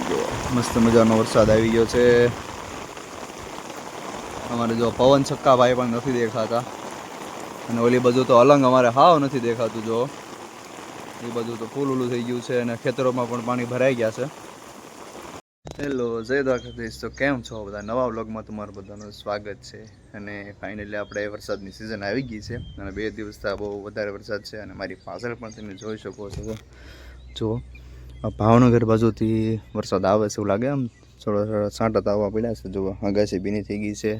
જો મસ્ત મજાનો વરસાદ આવી ગયો છે. અમારે જો પવન છક્કા ભાઈ પણ નથી દેખાતા, અને ઓલી બાજુ તો અલંગ અમારે હાવ નથી દેખાતું. જો એ બાજુ તો ફૂલ ઓલું થઈ ગયું છે, અને ખેતરોમાં પણ પાણી ભરાઈ ગયા છે. હેલો, જય દ્વારકાધીશ. તો કેમ છો બધા? નવા વ્લોગમાં તમારું બધાનું સ્વાગત છે. અને ફાઇનલી આપણે વરસાદની સિઝન આવી ગઈ છે, અને 2 દિવસથી બહુ વધારે વરસાદ છે. અને મારી પાછળ પણ તમે જોઈ શકો છો. જો ભાવનગર બાજુથી વરસાદ આવે છે એવું લાગે, આમ થોડા થોડા છાંટા આવવા પડ્યા છે. જો આગાસી ભીની થઈ ગઈ છે,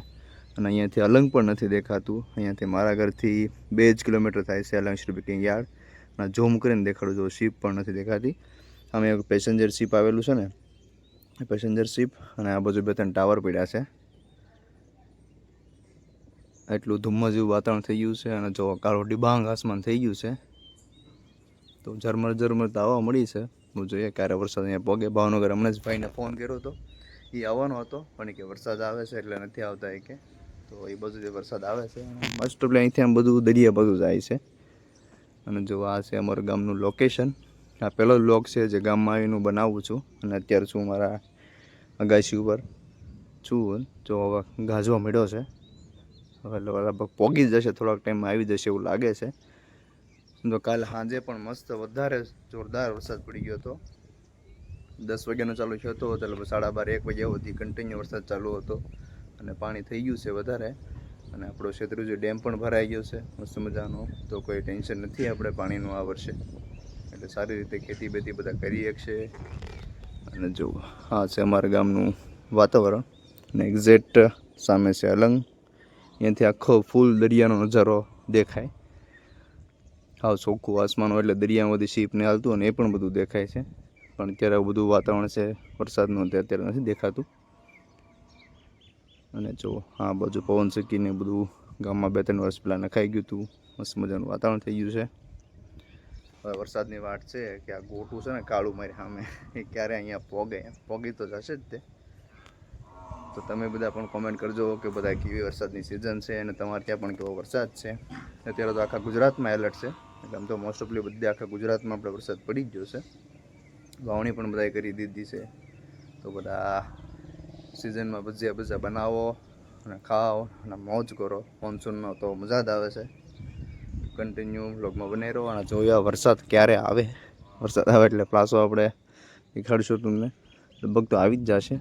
અને અહીંયાથી અલંગ પણ નથી દેખાતું. અહીંયાથી મારા ઘરથી 2 જ કિલોમીટર થાય છે અલંગ શિપિંગ યાર્ડ. અને ઝૂમ કરીને દેખાડું, જો શીપ પણ નથી દેખાતી. અમે એક પેસેન્જર શીપ આવેલું છે ને, પેસેન્જર શીપ, અને આ બાજુ 2-3 ટાવર પડ્યા છે. એટલું ધુમ્મસ જેવું વાતાવરણ થઈ ગયું છે, અને જો કાળો ડિબાંગ આસમાન થઈ ગયું છે. તો ઝરમર ઝરમર તો આવવા મળી છે. હું જોઈએ ક્યારે વરસાદ અહીંયા પોગે. ભાવનગર હમણાં જ ભાઈને ફોન કર્યો હતો, એ આવવાનો હતો, પણ કે વરસાદ આવે છે એટલે નથી આવતા એ કે. તો એ બાજુથી વરસાદ આવે છે. મસ્ટ ઓફલી અહીંથી આમ બધું દરિયા બાજુ જાય છે. અને જો આ છે અમારું ગામનું લોકેશન. આ પહેલો વ્લોગ છે જે ગામમાં આવીને બનાવું છું. અને અત્યારે છું મારા અગાશી ઉપર છું. જો હવે ગાજવા મળ્યો છે, હવે લગભગ પોગી જશે, થોડાક ટાઈમમાં આવી જશે એવું લાગે છે. તો કાલે સાંજે પણ મસ્ત વધારે જોરદાર વરસાદ પડી ગયો હતો. 10 વાગ્યાનો ચાલુ થયો હતો, એટલે 12:30-1 વાગ્યા સુધી કન્ટિન્યુ વરસાદ ચાલુ હતો. અને પાણી થઈ ગયું છે વધારે, અને આપણો શેત્રુંજી ડેમ પણ ભરાઈ ગયો છે મસ્ત મજાનો. તો કોઈ ટેન્શન નથી આપણે પાણીનું આ વર્ષે, એટલે સારી રીતે ખેતી બેતી બધા કરી શકશે. અને જો આ છે અમારા ગામનું વાતાવરણ, અને એક્ઝેક્ટ સામે છે અલંગ. અહીંયાથી આખો ફૂલ દરિયાનો નજારો દેખાય. હાવ ચોખ્ખું આસમાન હોય એટલે દરિયામાંથી શીપને હાલતું હોય ને એ પણ બધું દેખાય છે. પણ અત્યારે બધું વાતાવરણ છે વરસાદનું, અત્યારે નથી દેખાતું. અને જો આ બાજુ પવન ચક્કીને બધું ગામમાં 2-3 વર્ષ પહેલાં નખાઈ ગયું હતું. મસ્ત મજાનું વાતાવરણ થઈ ગયું છે. હવે વરસાદની વાટ છે કે આ ગોટું છે ને કાળું મારી સામે, એ ક્યારે અહીંયા પોગી તો જશે જ તે. તો તમે બધા પણ કોમેન્ટ કરજો કે બધા કેવી વરસાદની સિઝન છે, અને તમારે ત્યાં પણ કેવો વરસાદ છે. અત્યારે તો આખા ગુજરાતમાં એલર્ટ છે, એટલે આમ તો મોસ્ટ ઓફલી બધે આખા ગુજરાતમાં આપણે વરસાદ પડી જ ગયો છે. વાવણી પણ બધાએ કરી દીધી છે. તો બધા સિઝનમાં ભજીયા બનાવો અને ખાઓ અને મોજ કરો. મોન્સૂનનો તો મજા જ આવે છે. કન્ટિન્યુ વ્લોગમાં બને રહો, અને જોયા વરસાદ ક્યારે આવે. વરસાદ આવે એટલે પાછો આપણે દેખાડશું તમને. લગભગ તો આવી જ જશે.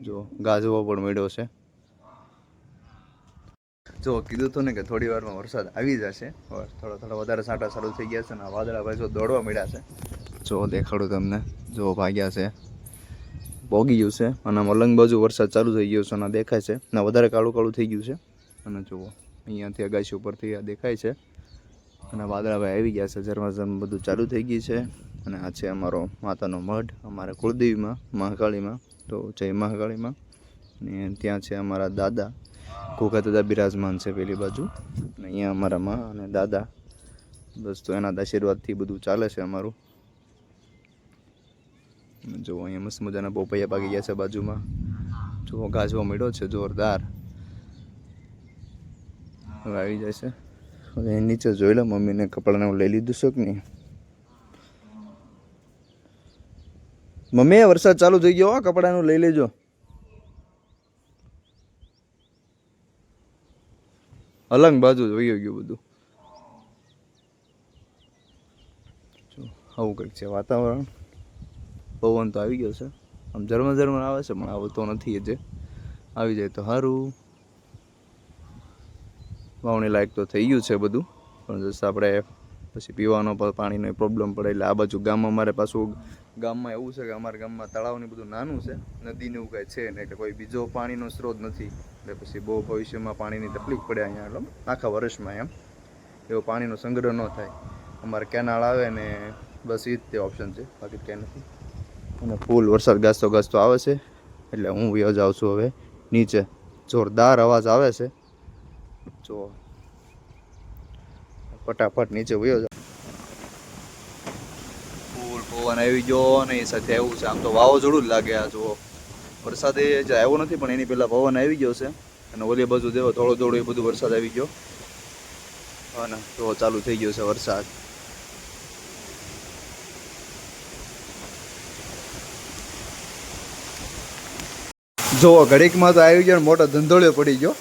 જો ગાજવો પણ મળ્યો છે. જો કીધું હતું ને કે થોડી વારમાં વરસાદ આવી જશે. થોડા વધારે છાંટા ચાલુ થઈ ગયા છે, અને વાદળા ભાઈ જો દોડવા મળ્યા છે. જો દેખાડું તમને, જો ભાગ્યા છે, પોગી ગયું છે. અને અલંગ બાજુ વરસાદ ચાલુ થઈ ગયો છે, અને દેખાય છે ને વધારે કાળું કાળું થઈ ગયું છે. અને જુઓ અહીંયાથી અગાશી ઉપરથી આ દેખાય છે, અને વાદળા ભાઈ આવી ગયા છે. ઝરમર બધું ચાલુ થઈ ગઈ છે. અને આ છે અમારો માતાનો મઢ, અમારા કુળદેવીમાં મહાકાળીમાં. તો જય મહાકાળીમાં. અને ત્યાં છે અમારા દાદા, ઘોઘા દાદા બિરાજમાન છે પેલી બાજુ. અને અહીંયા અમારા મા અને દાદા, બસ તો એના આશીર્વાદથી બધું ચાલે છે અમારું. જો અહીંયા મસ્ત મજાના પોપૈયા પાકી ગયા છે બાજુમાં. જો ગાજવા મળ્યો છે જોરદાર, હવે આવી જાય છે. હવે નીચે જોઈ લો, મમ્મીને કપડાને હું લઈ લીધું છે કે નહીં. મમ્મી વરસાદ ચાલુ થઈ ગયો, કપડાનું લઈ લેજો. અલંગ બાજુ વયું ગયું બધું. આવું કંઈક છે વાતાવરણ. પવન તો આવી ગયો છે, આમ ઝરમર આવે છે, પણ આવતો નથી. જે આવી જાય તો સારું. વાવણી લાયક તો થઈ ગયું છે બધું, પણ જસ્ટ આપણે પછી પીવાનો પાણીનો પ્રોબ્લેમ પડે. એટલે આ બાજુ ગામમાં અમારે પાછું ગામમાં એવું છે કે અમારા ગામમાં તળાવને બધું નાનું છે, નદીને એવું કાંઈ છે ને, એટલે કોઈ બીજો પાણીનો સ્ત્રોત નથી. એટલે પછી બહુ ભવિષ્યમાં પાણીની તકલીફ પડે અહીંયા, એટલે આખા વર્ષમાં એમ એવો પાણીનો સંગ્રહ ન થાય. અમારે કેનાળ આવે ને બસ એ જ તે ઓપ્શન છે, બાકી ક્યાંય નથી. અને ફૂલ વરસાદ ગાજતો આવે છે, એટલે હું વયો જાઉં છું હવે નીચે. જોરદાર અવાજ આવે છે, જો ફટાફટ નીચે વયો જાવ. ફૂલ પવન આવી ગયો, અને એ સાથે એવું છે, આમ તો વાવાઝોડું જ લાગે. આ જુઓ વરસાદ એ જ આવ્યો નથી, પણ એની પહેલાં પવન આવી ગયો છે. અને ઓલી બાજુ દેવો થોડો એ બધું વરસાદ આવી ગયો, અને તો ચાલુ થઈ ગયો છે વરસાદ. જો ઘડીકમાં તો આવી ગયો ને મોટો ધંધોળિયો પડી ગયો.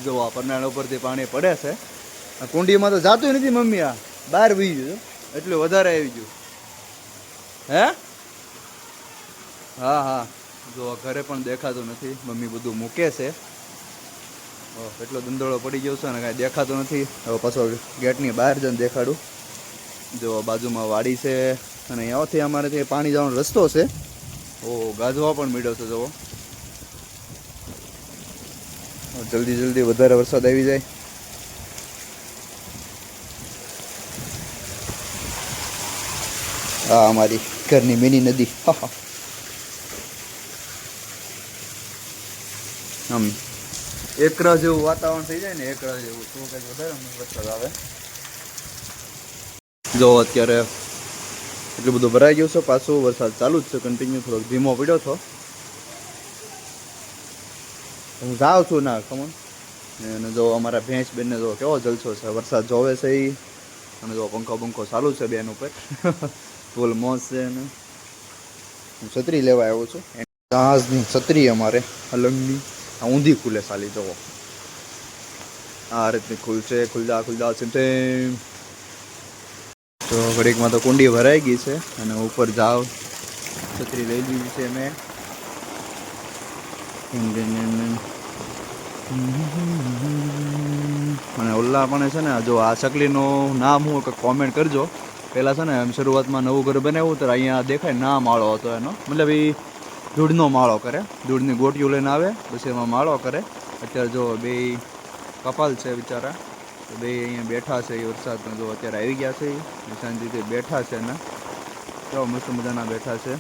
જો આ પરનાળ ઉપરથી પાણી પડે છે. આ કુંડીમાં તો જાતું નથી મમ્મી, આ બહાર વી ગયું એટલું વધારે આવી ગયું. હે હા હા, જો ઘરે પણ દેખાતું નથી, મમ્મી બધું મૂકે છે. એટલો ધંધોળો પડી ગયો છે ને કાંઈ દેખાતું નથી. હવે પાછો ગેટની બહાર જઈને દેખાડું. જો બાજુમાં વાડી છે અને અહીંયાથી અમારે ત્યાં પાણી જવાનો રસ્તો છે. ઓ ગાજવા પણ મીડ્યો છે. જુઓ જલ્દી જલ્દી વધારે વરસાદ આવી જાય. આ અમારી ઘરની મિની નદી. આમ એકરા જેવું વાતાવરણ થઈ જાય ને, એકરા જેવું તો કંઈક વધારે વરસાદ આવે. જો અત્યારે એટલું બધું ભરાઈ ગયું છે. પાછું વરસાદ ચાલુ જ છે કન્ટિન્યુ. થોડોક ધીમો પડ્યો હતો. હું જાઉં છું ના કમન. અને જો અમારા ભેંસ બેનને જો કેવો જલસો છે, વરસાદ જોવે છે એ. અને જો પંખો બંખો ચાલુ છે બેન ઉપર. ફૂલ મોજ છે. અને હું છત્રી લેવા આવ્યો છું. જહાજની છત્રી અમારે અલંગની ઊંધી ખુલે સાલી. જવો આ રીતની ખુલશે. ખુલદા ખુલદા છે તેમ. તો ઘડીકમાં તો કુંડી ભરાઈ ગઈ છે અને ઉપર જાવ છત્રી લઈ લીધી છે મેં. અને ઓલા પણ છે ને, જો આ ચકલીનું નામ હું કોમેન્ટ કરજો. પહેલાં છે ને એમ શરૂઆતમાં નવું ઘર બનાવ્યું તો અહીંયા દેખાય ના માળો હતો એનો, મતલબ એ ધૂળનો માળો કરે, ધૂળની ગોટીઓ લઈને આવે પછી એમાં માળો કરે. અત્યારે જો બે કપાલ છે બિચારા, તો બે અહીંયા બેઠા છે. એ વરસાદમાં જો અત્યારે આવી ગયા છે, એ શાંતિથી બેઠા છે ને કેવા મસ્ત મજાના બેઠા છે.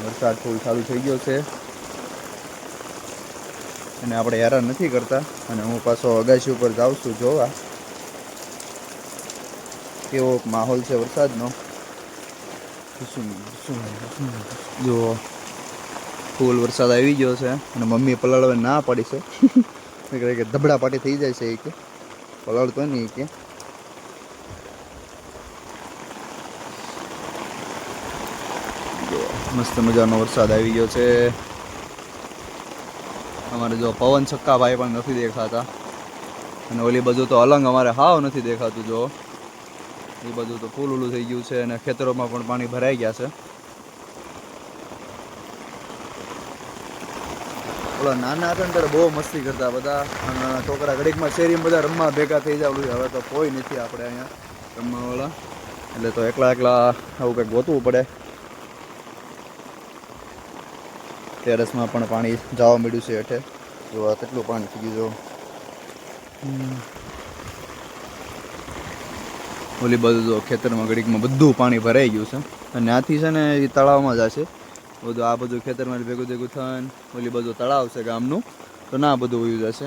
વરસાદ ફૂલ ચાલુ થઈ ગયો છે અને આપણે હેરાન નથી કરતા. અને હું પાછો અગાશી ઉપર જાઉં છું જોવા કેવો માહોલ છે વરસાદનો. જો ફૂલ વરસાદ આવી ગયો છે અને મમ્મી પલાળવા ના પાડી છે કે ધબડા પાટી થઈ જાય છે એ કે પલાળતો નહીં કે. મસ્ત મજાનો વરસાદ આવી ગયો છે. અમારે જો પવન છક્કા ભાઈ પણ નથી દેખાતા. અને ઓલી બાજુ તો અલંગ અમારે હાવ નથી દેખાતું. જો એ બધું તો ફૂલ ઓલું થઈ ગયું છે અને ખેતરોમાં પણ પાણી ભરાઈ ગયા છે. ઓલા નાના હતા ને ત્યારે બહુ મસ્તી કરતા બધા નાના છોકરા. ઘડીકમાં શેરીમાં બધા રમવા ભેગા થઈ જાવ. હવે તો કોઈ નથી આપણે અહીંયા રમવાવાળા, એટલે તો એકલા એકલા આવું કંઈક ગોતવું પડે. ટેરેસમાં પણ પાણી જવા મળ્યું છે હેઠે. જો આ કેટલું પાણી થઈ ગયું. ઓલી બાજુ જો ખેતરમાં ઘડીકમાં બધું પાણી ભરાઈ ગયું છે અને ત્યાંથી છે ને એ તળાવમાં જશે બધું. આ બધું ખેતરમાં ભેગું ભેગું થાય. ઓલી બાજુ તળાવ છે ગામનું, તો ના બધું વયું જશે.